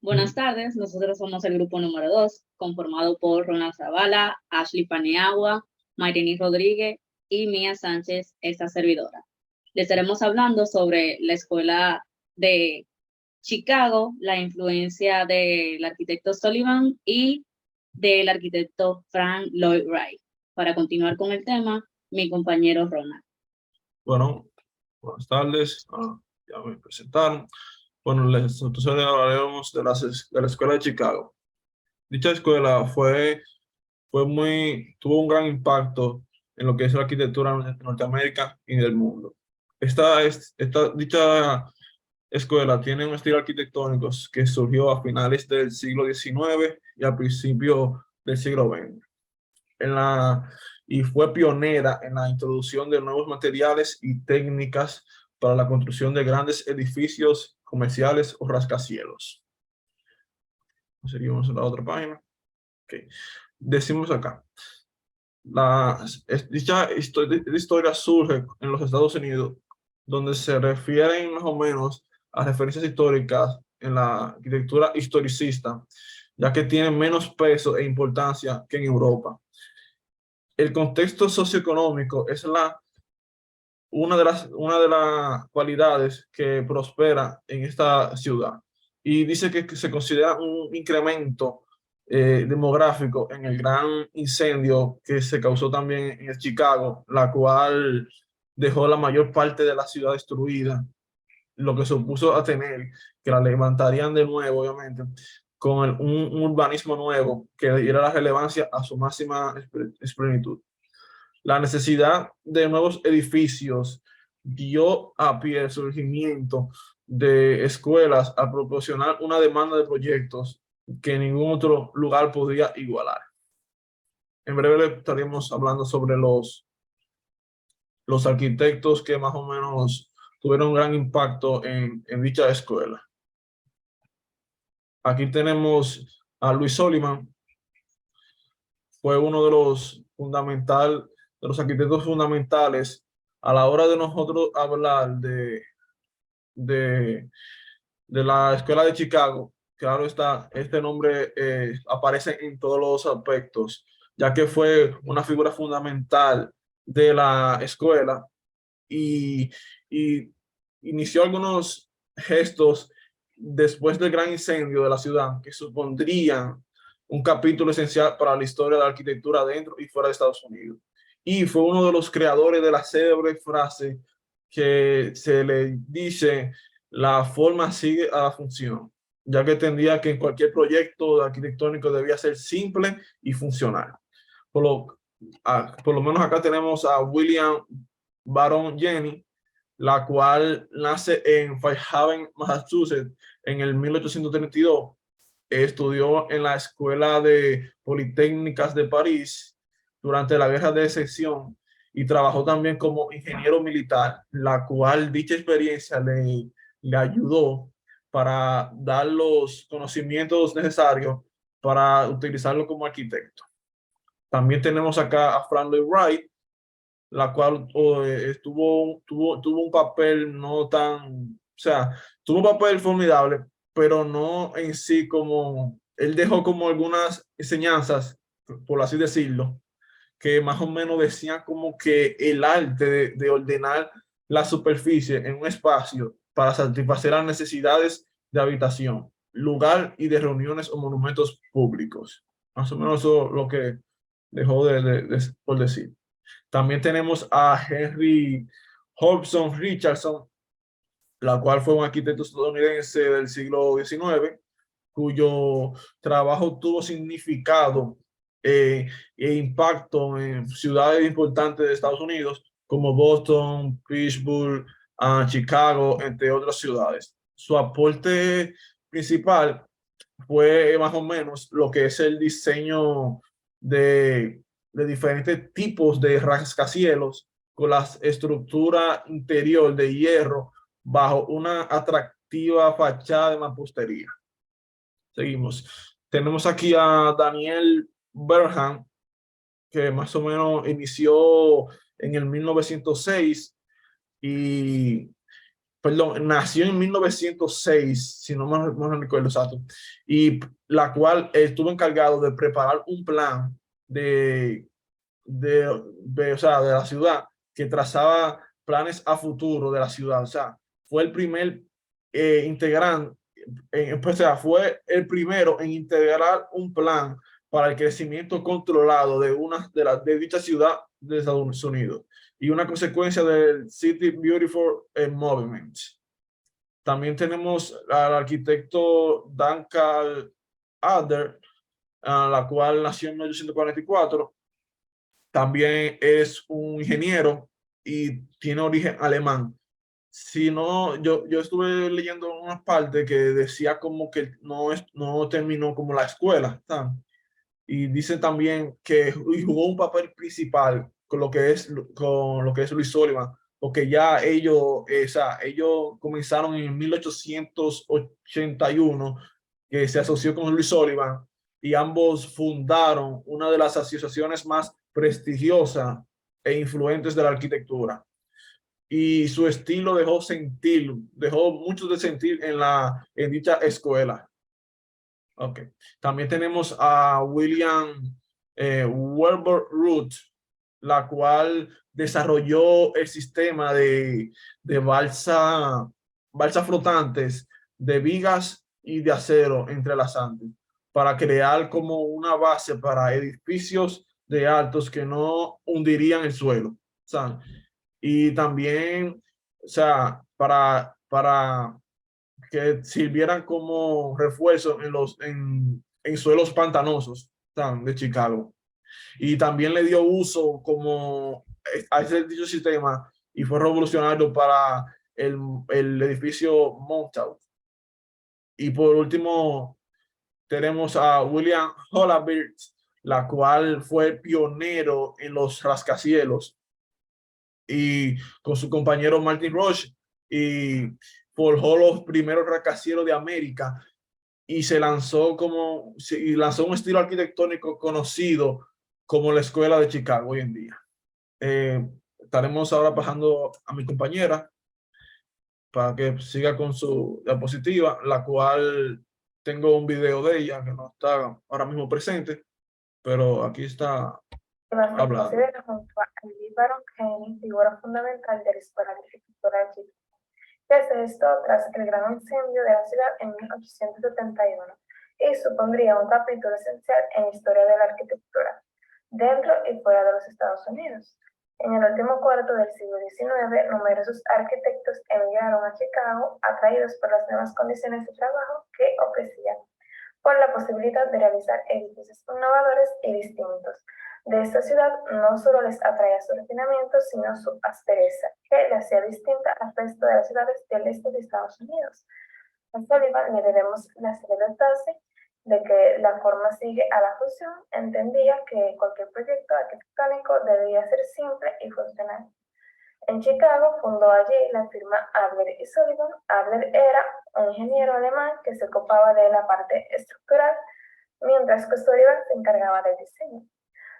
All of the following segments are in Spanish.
Buenas tardes, nosotros somos el grupo número 2, conformado por Ronald Zavala, Ashley Paniagua, Mayrini Rodríguez y Mía Sánchez, esta servidora. Les estaremos hablando sobre la escuela de Chicago, la influencia del arquitecto Sullivan y del arquitecto Frank Lloyd Wright. Para continuar con el tema, mi compañero Ronald. Bueno, buenas tardes. Ya me presentaron. Bueno, entonces hablaremos de la escuela de Chicago. Dicha escuela tuvo un gran impacto en lo que es la arquitectura en Norteamérica y del mundo. Dicha escuela tiene un estilo arquitectónico que surgió a finales del siglo XIX y al principio del siglo XX. Y fue pionera en la introducción de nuevos materiales y técnicas para la construcción de grandes edificios comerciales o rascacielos. Seguimos en la otra página. Okay. Decimos acá. Dicha historia surge en los Estados Unidos, donde se refieren más o menos a referencias históricas en la arquitectura historicista, ya que tiene menos peso e importancia que en Europa. El contexto socioeconómico es una de las cualidades que prospera en esta ciudad. Y dice que se considera un incremento demográfico en el gran incendio que se causó también en Chicago, la cual dejó la mayor parte de la ciudad destruida, lo que supuso a tener que la levantarían de nuevo, obviamente, con un urbanismo nuevo que diera la relevancia a su máxima plenitud. La necesidad de nuevos edificios dio a pie el surgimiento de escuelas a proporcionar una demanda de proyectos que ningún otro lugar podía igualar. En breve estaremos hablando sobre los arquitectos que más o menos tuvieron un gran impacto en dicha escuela. Aquí tenemos a Louis Sullivan. Fue uno de los arquitectos fundamentales a la hora de nosotros hablar de la escuela de Chicago. Claro está, este nombre aparece en todos los aspectos, ya que fue una figura fundamental de la escuela y inició algunos gestos después del gran incendio de la ciudad que supondrían un capítulo esencial para la historia de la arquitectura dentro y fuera de Estados Unidos. Y fue uno de los creadores de la célebre frase que se le dice: la forma sigue a la función, ya que entendía que en cualquier proyecto arquitectónico debía ser simple y funcional. Por lo menos acá tenemos a William Baron Jenney, la cual nace en Fairhaven, Massachusetts, en el 1832. Estudió en la Escuela de Politécnicas de París durante la Guerra de Secesión y trabajó también como ingeniero militar, la cual dicha experiencia le ayudó para dar los conocimientos necesarios para utilizarlo como arquitecto. También tenemos acá a Frank Lloyd Wright, la cual tuvo un papel no tan, o sea, tuvo un papel formidable, pero no en sí como, él dejó como algunas enseñanzas, por así decirlo, que más o menos decían como que el arte de ordenar la superficie en un espacio para satisfacer las necesidades de habitación, lugar y de reuniones o monumentos públicos. Más o menos eso lo que dejó por decir. También tenemos a Henry Hobson Richardson, la cual fue un arquitecto estadounidense del siglo XIX, cuyo trabajo tuvo significado e impacto en ciudades importantes de Estados Unidos, como Boston, Pittsburgh, Chicago, entre otras ciudades. Su aporte principal fue más o menos lo que es el diseño de diferentes tipos de rascacielos con la estructura interior de hierro bajo una atractiva fachada de mampostería. Seguimos. Tenemos aquí a Daniel Burnham, que más o menos inició en el 1906 y perdón, nació en 1906, si no me recuerdo exacto, y la cual estuvo encargado de preparar un plan de, o sea, de la ciudad que trazaba planes a futuro de la ciudad. O sea, fue el primer integrante, pues, o sea, fue el primero en integrar un plan para el crecimiento controlado de una de dicha ciudad de Estados Unidos y una consecuencia del City Beautiful Movement. También tenemos al arquitecto Duncan Adler, la cual nació en 1844. También es un ingeniero y tiene origen alemán. Si no, yo estuve leyendo unas partes que decía como que no terminó como la escuela, ¿tá? Y dice también que jugó un papel principal con lo que es Louis Sullivan, porque ya ellos, o sea, ellos comenzaron en 1881, que se asoció con Louis Sullivan, y ambos fundaron una de las asociaciones más prestigiosas e influentes de la arquitectura. Y su estilo dejó mucho de sentir en dicha escuela. Ok. También tenemos a William Wilbur Root, la cual desarrolló el sistema de balsa flotantes de vigas y de acero entrelazantes para crear como una base para edificios de altos que no hundirían el suelo. O sea, y también, o sea, para que sirvieran como refuerzo en suelos pantanosos de Chicago. Y también le dio uso como a ese dicho sistema y fue revolucionario para el edificio Montauk. Y por último, tenemos a William Holabird, la cual fue pionero en los rascacielos y con su compañero Martin Roche y forjó los primeros rascacielos de América y lanzó un estilo arquitectónico conocido como la Escuela de Chicago hoy en día. Estaremos ahora pasando a mi compañera para que siga con su diapositiva, la cual tengo un video de ella que no está ahora mismo presente, pero aquí está Además, se hablando. considera junto a Lee Baron Henry figura fundamental de la Escuela de Arquitectura de Chicago. Desde esto, tras el gran incendio de la ciudad en 1871, y supondría un capítulo esencial en la historia de la arquitectura, dentro y fuera de los Estados Unidos. En el último cuarto del siglo XIX, numerosos arquitectos emigraron a Chicago, atraídos por las nuevas condiciones de trabajo que ofrecía, por la posibilidad de realizar edificios innovadores y distintos. De esta ciudad no solo les atraía su refinamiento, sino su aspereza, que la hacía distinta al resto de las ciudades del este de Estados Unidos. A Sullivan le debemos la célebre frase de que la forma sigue a la función. Entendía que cualquier proyecto arquitectónico debía ser simple y funcional. En Chicago fundó allí la firma Adler y Sullivan. Adler era un ingeniero alemán que se ocupaba de la parte estructural, mientras que Sullivan se encargaba del diseño.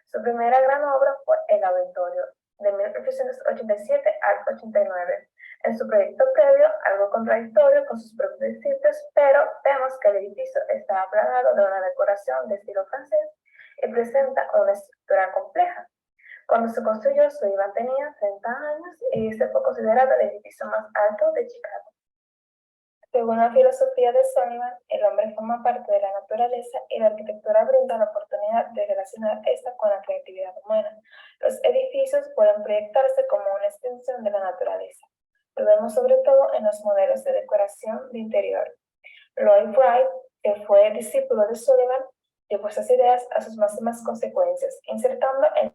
Su primera gran obra fue el Auditorio, de 1887 al 89. En su proyecto previo, algo contradictorio con sus propios principios, pero vemos que el edificio está plagado de una decoración de estilo francés y presenta una estructura compleja. Cuando se construyó, Sullivan tenía 30 años y este fue considerado el edificio más alto de Chicago. Según la filosofía de Sullivan, el hombre forma parte de la naturaleza y la arquitectura brinda la oportunidad de relacionar esta con la creatividad humana. Los edificios pueden proyectarse como una extensión de la naturaleza. Lo vemos sobre todo en los modelos de decoración de interior. Lloyd Wright, que fue discípulo de Sullivan, llevó esas ideas a sus máximas consecuencias, insertando en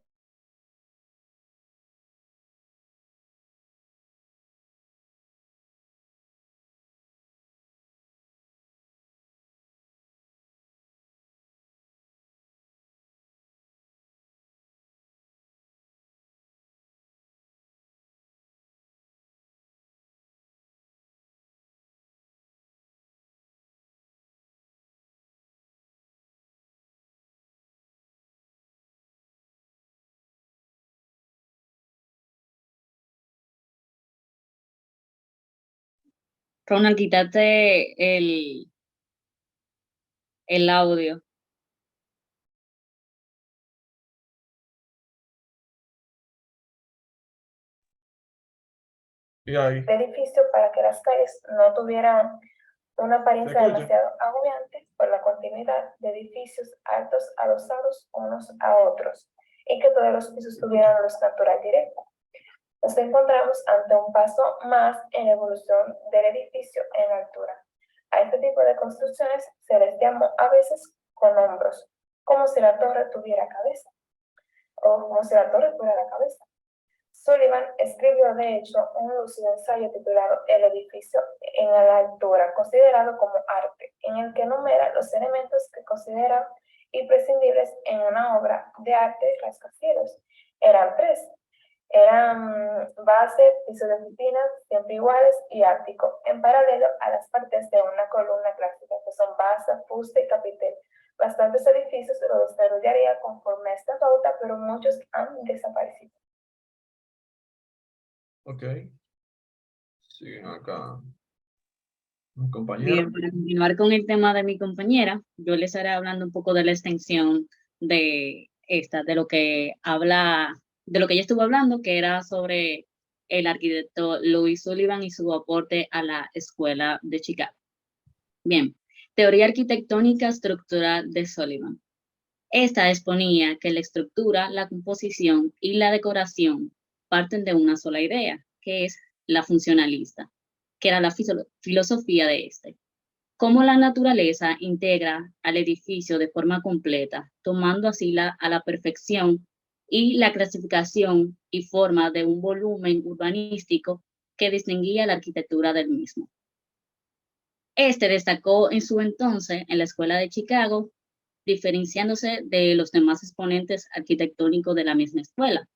Ronald, quítate el audio. Y ahí, El edificio para que las calles no tuvieran una apariencia ¿se escucha? demasiado agobiante por la continuidad de edificios altos adosados unos a otros y que todos los pisos tuvieran luz natural directa. Nos encontramos ante un paso más en la evolución del edificio en altura. A este tipo de construcciones se les llamó a veces con hombros, como si la torre tuviera cabeza, o como si la torre tuviera la cabeza. Sullivan escribió, de hecho, un lúcido ensayo titulado El edificio en la altura, considerado como arte, en el que enumera los elementos que considera imprescindibles en una obra de arte de rascacielos. Eran tres. Eran base, piso de oficinas, siempre iguales y ático, en paralelo a las partes de una columna clásica, que son base, fuste y capitel. Bastantes edificios lo desarrollaría conforme a esta pauta, pero muchos han desaparecido. Ok. Siguen acá. Mi compañera. Bien, para continuar con el tema de mi compañera, yo les estaré hablando un poco de la extensión de de lo que de lo que ella estuvo hablando, que era sobre el arquitecto Louis Sullivan y su aporte a la escuela de Chicago. Bien, teoría arquitectónica estructural de Sullivan. Esta exponía que la estructura, la composición y la decoración parten de una sola idea, que es la funcionalista, que era la filosofía de este. Cómo la naturaleza integra al edificio de forma completa, tomando así a la perfección y la clasificación y forma de un volumen urbanístico que distinguía la arquitectura del mismo. Este destacó en su entonces en la Escuela de Chicago, diferenciándose de los demás exponentes arquitectónicos de la misma escuela.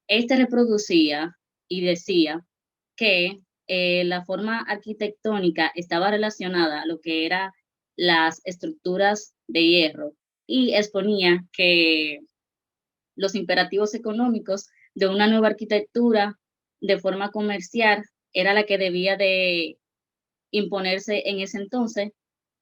Este reproducía y decía que la forma arquitectónica estaba relacionada a lo que eran las estructuras de hierro y exponía que los imperativos económicos de una nueva arquitectura de forma comercial era la que debía de imponerse en ese entonces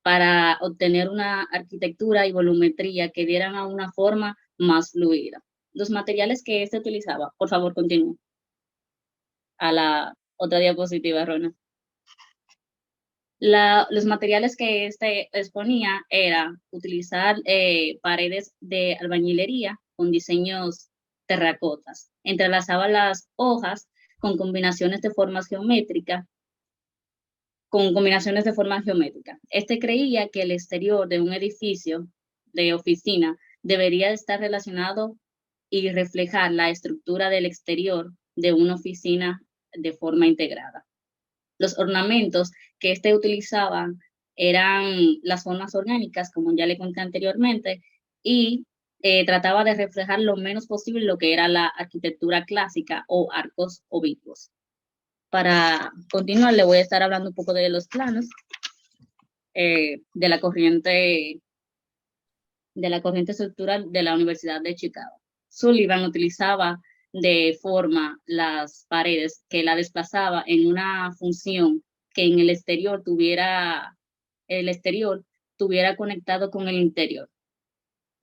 para obtener una arquitectura y volumetría que dieran a una forma más fluida. Los materiales que este utilizaba, por favor, continúe. A la otra diapositiva, Rona. Los materiales que este exponía era utilizar paredes de albañilería con diseños terracotas. Entrelazaba las hojas con combinaciones de formas geométricas. Este creía que el exterior de un edificio de oficina debería estar relacionado y reflejar la estructura del exterior de una oficina de forma integrada. Los ornamentos que utilizaba eran las formas orgánicas, como ya le conté anteriormente, y trataba de reflejar lo menos posible lo que era la arquitectura clásica o arcos oblicuos. Para continuar, le voy a estar hablando un poco de los planos de la corriente estructural de la Universidad de Chicago. Sullivan utilizaba de forma las paredes que la desplazaba en una función que en el exterior tuviera conectado con el interior,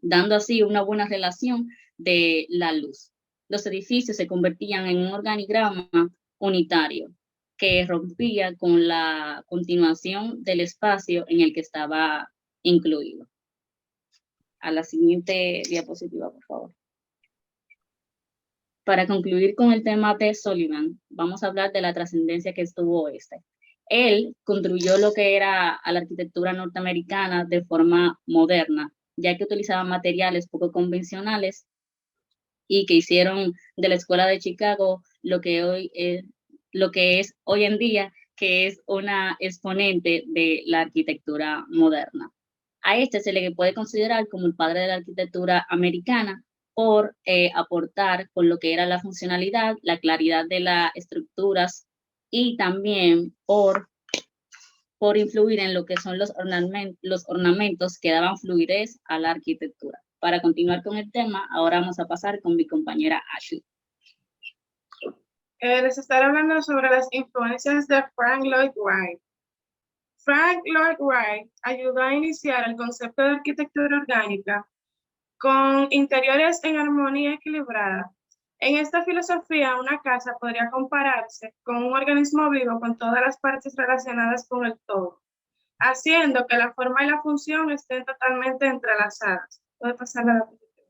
dando así una buena relación de la luz. Los edificios se convertían en un organigrama unitario que rompía con la continuación del espacio en el que estaba incluido. A la siguiente diapositiva, por favor. Para concluir con el tema de Sullivan, vamos a hablar de la trascendencia que tuvo este. Él construyó lo que era a la arquitectura norteamericana de forma moderna, ya que utilizaba materiales poco convencionales y que hicieron de la Escuela de Chicago lo que es hoy en día, que es una exponente de la arquitectura moderna. A este se le puede considerar como el padre de la arquitectura americana por aportar con lo que era la funcionalidad, la claridad de las estructuras y también por influir en lo que son los ornamentos que daban fluidez a la arquitectura. Para continuar con el tema, ahora vamos a pasar con mi compañera Ashley. Les estaré hablando sobre las influencias de Frank Lloyd Wright. Frank Lloyd Wright ayudó a iniciar el concepto de arquitectura orgánica con interiores en armonía equilibrada. En esta filosofía, una casa podría compararse con un organismo vivo con todas las partes relacionadas con el todo, haciendo que la forma y la función estén totalmente entrelazadas. Puede pasar la diapositiva.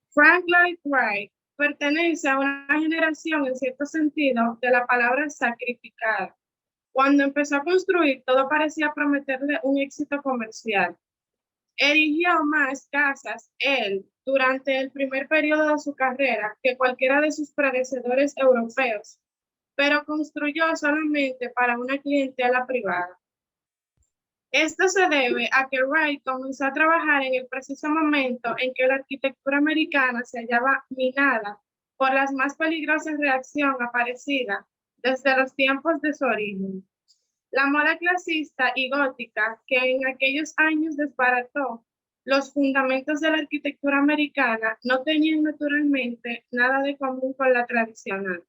Frank Lloyd Wright pertenece a una generación, en cierto sentido, de la palabra sacrificada. Cuando empezó a construir, todo parecía prometerle un éxito comercial. Erigió más casas él durante el primer periodo de su carrera que cualquiera de sus predecesores europeos, pero construyó solamente para una clientela privada. Esto se debe a que Wright comenzó a trabajar en el preciso momento en que la arquitectura americana se hallaba minada por las más peligrosas reacciones aparecidas desde los tiempos de su origen. La moda clasista y gótica, que en aquellos años desbarató los fundamentos de la arquitectura americana, no tenían naturalmente nada de común con la tradicional.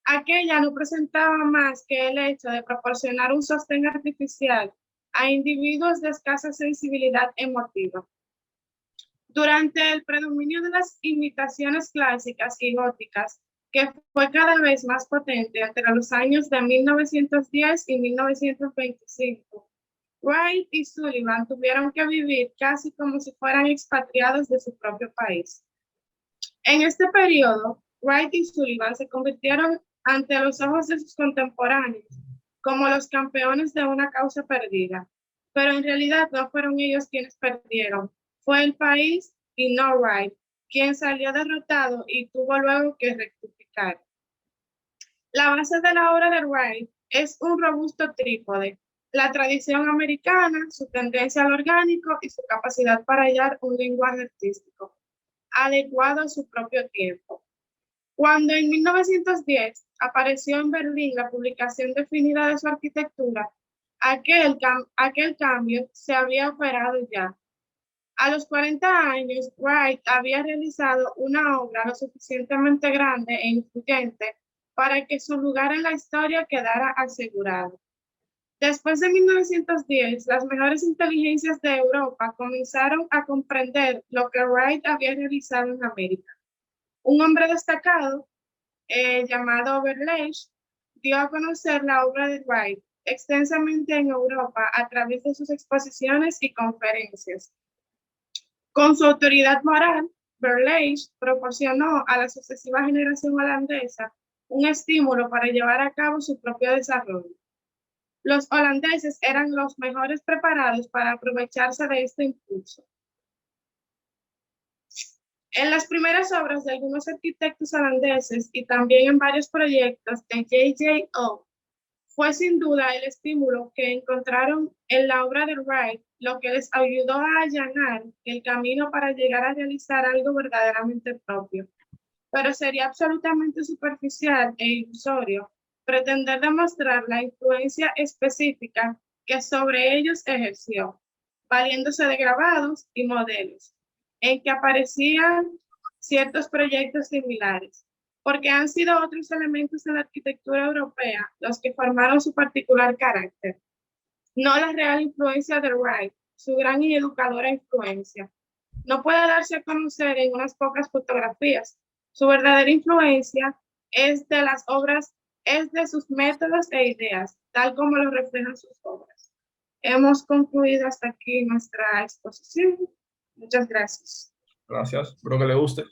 Aquella no presentaba más que el hecho de proporcionar un sostén artificial a individuos de escasa sensibilidad emotiva. Durante el predominio de las imitaciones clásicas y góticas, que fue cada vez más potente entre los años de 1910 y 1925, Wright y Sullivan tuvieron que vivir casi como si fueran expatriados de su propio país. En este periodo, Wright y Sullivan se convirtieron ante los ojos de sus contemporáneos como los campeones de una causa perdida, pero en realidad no fueron ellos quienes perdieron, fue el país y no Wright, quien salió derrotado y tuvo luego que rectificar. La base de la obra de Wright es un robusto trípode, la tradición americana, su tendencia al orgánico y su capacidad para hallar un lenguaje artístico adecuado a su propio tiempo. Cuando en 1910 apareció en Berlín la publicación definida de su arquitectura, aquel cambio se había operado ya. A los 40 años, Wright había realizado una obra lo suficientemente grande e influyente para que su lugar en la historia quedara asegurado. Después de 1910, las mejores inteligencias de Europa comenzaron a comprender lo que Wright había realizado en América. Un hombre destacado, llamado Berlage, dio a conocer la obra de Wright extensamente en Europa a través de sus exposiciones y conferencias. Con su autoridad moral, Berlage proporcionó a la sucesiva generación holandesa un estímulo para llevar a cabo su propio desarrollo. Los holandeses eran los mejores preparados para aprovecharse de este impulso. En las primeras obras de algunos arquitectos holandeses y también en varios proyectos de J.J.O., fue sin duda el estímulo que encontraron en la obra de Wright lo que les ayudó a allanar el camino para llegar a realizar algo verdaderamente propio. Pero sería absolutamente superficial e ilusorio pretender demostrar la influencia específica que sobre ellos ejerció, valiéndose de grabados y modelos, en que aparecían ciertos proyectos similares, porque han sido otros elementos de la arquitectura europea los que formaron su particular carácter, no la real influencia de Wright, su gran y educadora influencia. No puede darse a conocer en unas pocas fotografías. Su verdadera influencia es de las obras, es de sus métodos e ideas, tal como lo reflejan sus obras. Hemos concluido hasta aquí nuestra exposición. Muchas gracias. Gracias, espero que le guste.